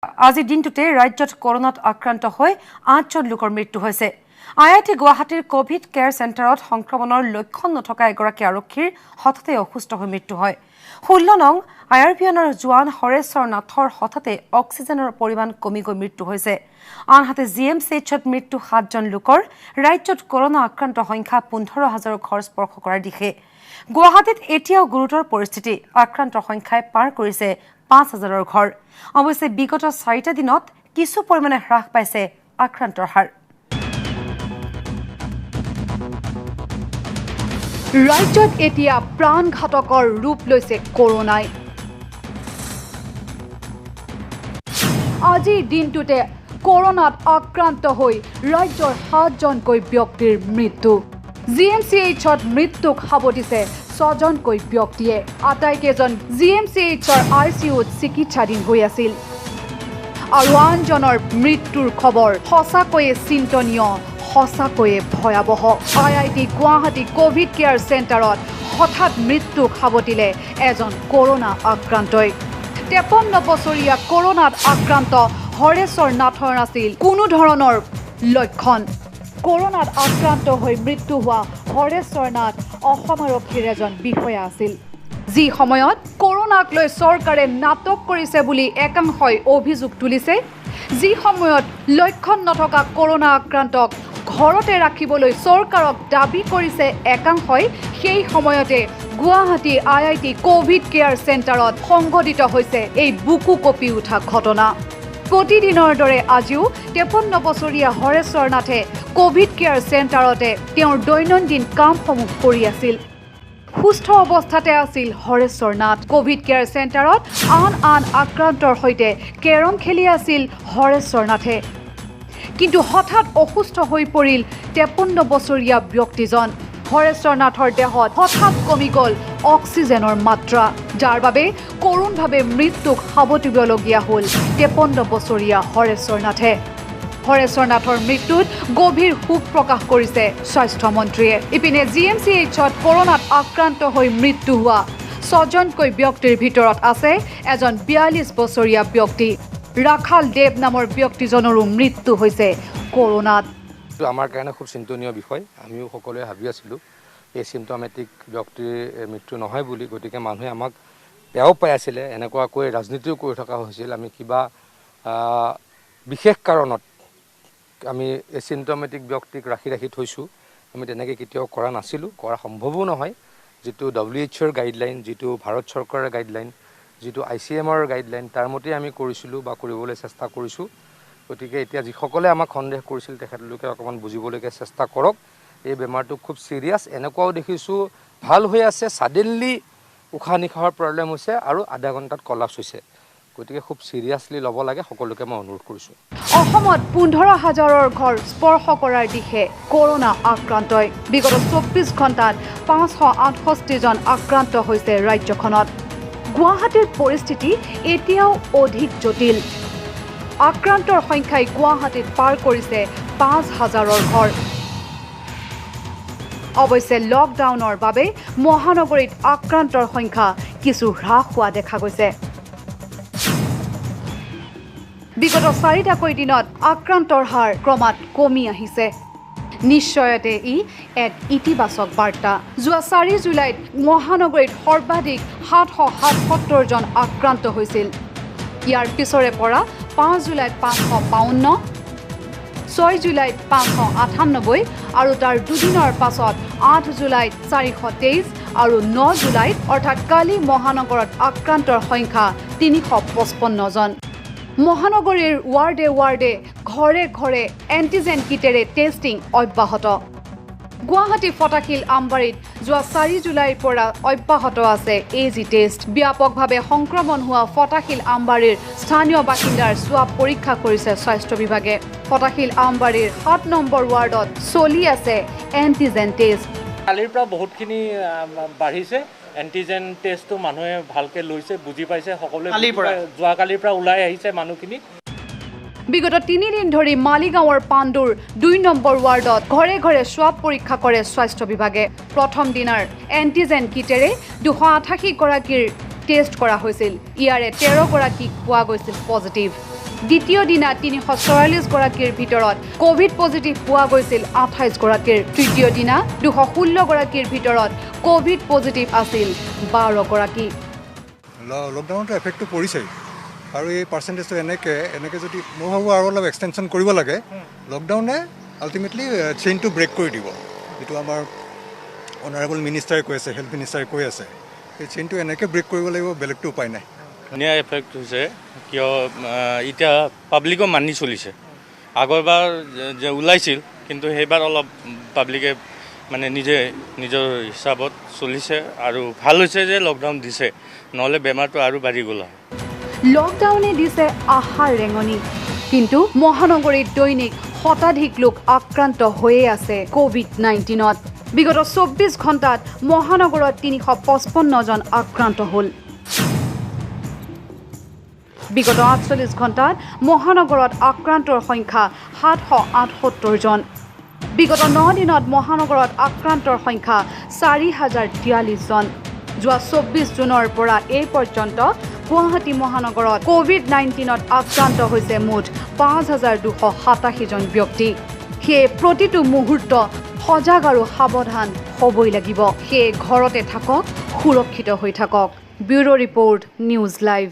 আজি দিনটোতে ৰাজ্যত কৰোনাত আক্ৰান্ত হৈ ৮জন লোকৰ মৃত্যু হৈছে। IIT গুৱাহাটীৰ কোভিড কেয়াৰ চেণ্টাৰত সংক্ৰমণৰ লক্ষণ নথকা এগৰাকী আৰক্ষীৰ হঠাতে অসুস্থ হৈ মৃত্যু হয়। 16 নং আইআৰপিএনৰ জোৱান হৰেশ্বৰ নাথৰ হঠাতে অক্সিজেনৰ পৰিমাণ কমি গৈ মৃত্যু হৈছে। আনহাতে GMCHত মৃত্যু 7জন লোকৰ। ৰাজ্যত কৰোনা আক্ৰান্ত সংখ্যা 15,000 ঘৰ স্পৰ্শ কৰাৰ দিশে। গুৱাহাটীত এতিয়াও গুৰুতৰ পৰিস্থিতি। আক্ৰান্তৰ সংখ্যাই পাৰ কৰিছে 5,000 ঘৰ। অৱশ্যে বিগত 4টা দিনত কিছু পৰিমাণে হ্ৰাস পাইছে আক্ৰান্তৰ হাৰ। ৰাজ্যত এতিয়া প্ৰাণঘাতকৰ ৰূপ লৈছে কৰোনাই। আজিৰ দিনটোতে কৰোনাত আক্ৰান্ত হৈ ৰাজ্যৰ 7জনকৈ ব্যক্তিৰ মৃত্যু। GMCHত মৃত্যুক সাৱটিছে 6জনকৈ ব্যক্তিয়ে। আটাইকেইজন GMCHৰ ICUত চিকিৎসাধীন হৈ আছিল। আৰু আনজনৰ মৃত্যুৰ খবৰ সঁচাকৈয়ে চিন্তনীয়, সঁচাকৈয়ে ভয়াৱহ। IIT গুৱাহাটী কোভিড কেয়াৰ চেণ্টাৰত হঠাৎ মৃত্যুক সাৱটিলে এজন কৰোনা আক্ৰান্তই। 53 বছৰীয়া কৰোনাত আক্ৰান্ত হৰেশ্বৰ নাথৰ আছিল কোনো ধৰণৰ লক্ষণ। কৰোনাত আক্ৰান্ত হৈ মৃত্যু হোৱা হৰেশ্বৰ নাথ অসম আৰক্ষীৰ এজন বিষয়া আছিল। যি সময়ত কৰোনাক লৈ চৰকাৰে নাটক কৰিছে বুলি একাংশই অভিযোগ তুলিছে, যি সময়ত লক্ষণ নথকা কৰোনা আক্ৰান্তক ঘৰতে ৰাখিবলৈ চৰকাৰক দাবী কৰিছে একাংশই, সেই সময়তে গুৱাহাটী IIT কোভিড কেয়াৰ চেণ্টাৰত সংঘটিত হৈছে এই বুকু কঁপি উঠা ঘটনা। প্ৰতিদিনৰ দৰে আজিও 53 বছৰীয়া হৰেশ্বৰ নাথে কোভিড কেয়াৰ চেণ্টাৰতে তেওঁৰ দৈনন্দিন কামসমূহ কৰি আছিল। সুস্থ অৱস্থাতে আছিল হৰেশ্বৰ নাথ। কোভিড কেয়াৰ চেণ্টাৰত আন আক্ৰান্তৰ সৈতে কেৰম খেলি আছিল হৰেশ্বৰ নাথে। কিন্তু হঠাৎ অসুস্থ হৈ পৰিল 53 বছৰীয়া ব্যক্তিজন। হৰেশ্বৰ নাথৰ দেহত হঠাৎ কমি গ'ল অক্সিজেনৰ মাত্ৰা, যাৰ বাবে কৰোণভাৱে মৃত্যুক সাৱটিবলগীয়া হ'ল 53 বছৰীয়া হৰেশ্বৰ নাথে। হৰেশ্বৰ নাথৰ মৃত্যুত গভীৰ শোক প্ৰকাশ কৰিছে স্বাস্থ্যমন্ত্ৰীয়ে। ইপিনে GMCHত কৰোনাত আক্ৰান্ত হৈ মৃত্যু হোৱা 6জনকৈ ব্যক্তিৰ ভিতৰত আছে এজন 42 বছৰীয়া ব্যক্তি। ৰাখাল দেৱ নামৰ ব্যক্তিজনৰো মৃত্যু হৈছে কৰোনাত। আমাৰ কাৰণে খুব চিন্তনীয় বিষয়। আমিও সকলোৱে ভাবি আছিলোঁ এই চিম্পটমেটিক ব্যক্তিৰ মৃত্যু নহয় বুলি। গতিকে মানুহে আমাক বেয়াও পাই আছিলে, এনেকুৱাকৈ ৰাজনীতিও কৰি থকা হৈছিল। আমি কিবা বিশেষ কাৰণত আমি এই চিম্পটমেটিক ব্যক্তিক ৰাখি থৈছোঁ। আমি তেনেকৈ কেতিয়াও কৰা নাছিলোঁ, কৰা সম্ভৱো নহয়। যিটো WHOৰ গাইডলাইন, যিটো ভাৰত চৰকাৰৰ গাইডলাইন, যিটো ICMৰ গাইডলাইন, তাৰ মতেই আমি কৰিছিলোঁ বা কৰিবলৈ চেষ্টা কৰিছোঁ। গতিকে এতিয়া যিসকলে আমাক সন্দেহ কৰিছিল তেখেতলোকে অকণমান বুজিবলৈকে চেষ্টা কৰক। এই বেমাৰটো খুব ছিৰিয়াছ। এনেকুৱাও দেখিছোঁ ভাল হৈ আছে, ছাডেনলি উশাহ নিশাহৰ প্ৰব্লেম হৈছে আৰু আধা ঘণ্টাত কলাপছ হৈছে। গতিকে খুব ছিৰিয়াছলি ল'ব লাগে, সকলোকে মই অনুৰোধ কৰিছোঁ। অসমত 15,000 ঘৰ স্পৰ্শ কৰাৰ দিশে কৰোনা আক্ৰান্তই। বিগত 24 ঘণ্টাত 568জন আক্ৰান্ত হৈছে ৰাজ্যখনত। গুৱাহাটীৰ পৰিস্থিতি এতিয়াও অধিক জটিল। আক্ৰান্তৰ সংখ্যাই গুৱাহাটীত পাৰ কৰিছে 5,000 ঘৰ। অৱশ্যে লকডাউনৰ বাবে মহানগৰীত আক্ৰান্তৰ সংখ্যা কিছু হ্ৰাস হোৱা দেখা গৈছে। বিগত 4টাকৈ দিনত আক্ৰান্তৰ হাৰ ক্ৰমাৎ কমি আহিছে। নিশ্চয়তে ই এক ইতিবাচক বাৰ্তা। যোৱা 4 জুলাইত মহানগৰীত সৰ্বাধিক 777জন আক্ৰান্ত হৈছিল। ইয়াৰ পিছৰে পৰা 5 জুলাইত 552, 6 জুলাইত 598 আৰু তাৰ দুদিনৰ পাছত 8 জুলাইত 423 আৰু 9 জুলাইত অৰ্থাৎ কালি মহানগৰত আক্ৰান্তৰ সংখ্যা 355জন। মহানগৰীৰ ৱাৰ্ডে ঘৰে ঘৰে এণ্টিজেন কিটেৰে টেষ্টিং অব্যাহত। গুৱাহাটী ফটাশিল আমবাৰীত যোৱা 4 জুলাইৰ পৰা অব্যাহত আছে AG টেষ্ট। ব্যাপকভাৱে সংক্ৰমণ হোৱা ফটাশিল আমবাৰীৰ স্থানীয় বাসিন্দাৰ স্বাব পৰীক্ষা কৰিছে স্বাস্থ্য বিভাগে। ফটাশিল আমবাৰীৰ 7 নম্বৰ ৱাৰ্ডত চলি আছে এণ্টিজেন টেষ্ট। কালিৰ পৰা বহুতখিনি বাঢ়িছে। এণ্টিজেন টেষ্টটো মানুহে ভালকৈ লৈছে, বুজি পাইছে সকলোৱে। যোৱাকালিৰ পৰা ওলাই আহিছে মানুহখিনি। বিগত 3 দিন ধৰি মালিগাঁৱৰ পাণ্ডুৰ 2 নম্বৰ ৱাৰ্ডত ঘৰে ঘৰে স্বাব পৰীক্ষা কৰে স্বাস্থ্য বিভাগে। প্ৰথম দিনাৰ এণ্টিজেন কিটেৰে 288 গৰাকীৰ টেষ্ট কৰা হৈছিল। ইয়াৰে 13 গৰাকীক পোৱা গৈছিল পজিটিভ। দ্বিতীয় দিনা 344 গৰাকীৰ ভিতৰত কোভিড পজিটিভ পোৱা গৈছিল 28 গৰাকীৰ। তৃতীয় দিনা 216 গৰাকীৰ ভিতৰত কোভিড পজিটিভ আছিল 12 গৰাকী। লকডাউনটো এফেক্টটো পৰিছে আৰু এই পাৰ্চেণ্টেজটো এনেকৈ যদি মই ভাবোঁ আৰু অলপ এক্সটেনশ্যন কৰিব লাগে। লকডাউনে আল্টিমেটলি চেইনটো ব্ৰেক কৰি দিব, যিটো আমাৰ অনাৰেবল মিনিষ্টাৰে কৈ আছে, হেল্থ মিনিষ্টাৰে কৈ আছে। এই চেইনটো এনেকৈ ব্ৰেক কৰিব লাগিব, বেলেগটো উপায় নাই। ধুনীয়া এফেক্ট হৈছে, কিয় এতিয়া পাব্লিকো মানি চলিছে। আগৰবাৰ যে ওলাইছিল, কিন্তু সেইবাৰ অলপ পাব্লিকে মানে নিজৰ হিচাপত চলিছে আৰু ভাল হৈছে যে লকডাউন দিছে, নহ'লে বেমাৰটো আৰু বাঢ়ি গ'ল হয়। লকডাউনে দিছে আশাৰ ৰেঙনি, কিন্তু মহানগৰীত দৈনিক শতাধিক লোক আক্ৰান্ত হৈয়ে আছে কোভিড-19ত। বিগত 24 ঘণ্টাত মহানগৰত 355 জন আক্ৰান্ত হ'ল। বিগত 48 ঘণ্টাত মহানগৰত আক্ৰান্তৰ সংখ্যা 778 জন। বিগত 9 দিনত মহানগৰত আক্ৰান্তৰ সংখ্যা 4043 জন। যোৱা 24 জুনৰ পৰা এই পৰ্যন্ত গুৱাহাটী মহানগৰত কোভিড-19ত আক্ৰান্ত হৈছে মুঠ 5287 জন ব্যক্তি। সেয়ে প্ৰতিটো মুহূৰ্ত সজাগ আৰু সাৱধান হ'বই লাগিব। সেয়ে ঘৰতে থাকক, সুৰক্ষিত হৈ থাকক। Bureau report, news live.